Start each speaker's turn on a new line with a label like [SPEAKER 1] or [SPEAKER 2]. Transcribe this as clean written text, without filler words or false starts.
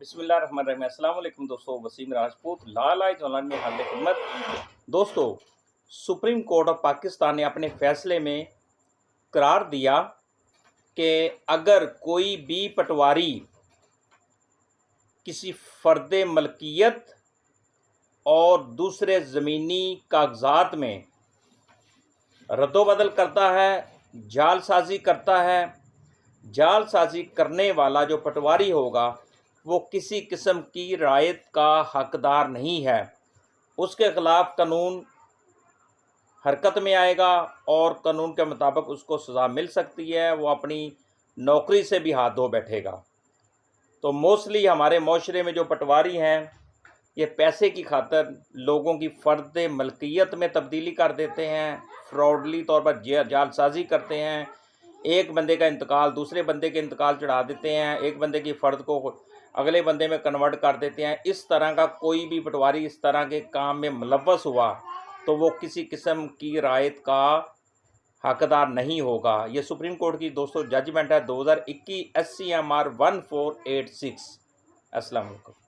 [SPEAKER 1] बिस्मिल्लाहिर्रहमानिर्रहीम। अस्सलाम वालेकुम दोस्तों, वसीम राजपूत लाल आइज ऑनलाइन में हाल खिदमत। दोस्तों, सुप्रीम कोर्ट ऑफ पाकिस्तान ने अपने फैसले में करार दिया कि अगर कोई भी पटवारी किसी फ़र्द मलकियत और दूसरे ज़मीनी कागजात में रद्दोबदल करता है, जालसाजी करता है, जालसाजी करने वाला जो पटवारी होगा वो किसी किस्म की रायत का हकदार नहीं है। उसके ख़िलाफ़ कानून हरकत में आएगा और कानून के मुताबिक उसको सज़ा मिल सकती है। वो अपनी नौकरी से भी हाथ धो बैठेगा। तो मोस्टली हमारे माशरे में जो पटवारी हैं ये पैसे की खातिर लोगों की फ़र्द मलकियत में तब्दीली कर देते हैं, फ्रॉडली तौर पर जालसाजी करते हैं, एक बंदे का इंतकाल दूसरे बंदे के इंतकाल चढ़ा देते हैं, एक बंदे की फ़र्द को अगले बंदे में कन्वर्ट कर देते हैं। इस तरह का कोई भी पटवारी इस तरह के काम में मुलव्वस हुआ तो वो किसी किस्म की रायत का हकदार नहीं होगा। ये सुप्रीम कोर्ट की दोस्तों जजमेंट है 2021 SCMR 1486। अस्सलाम वालेकुम।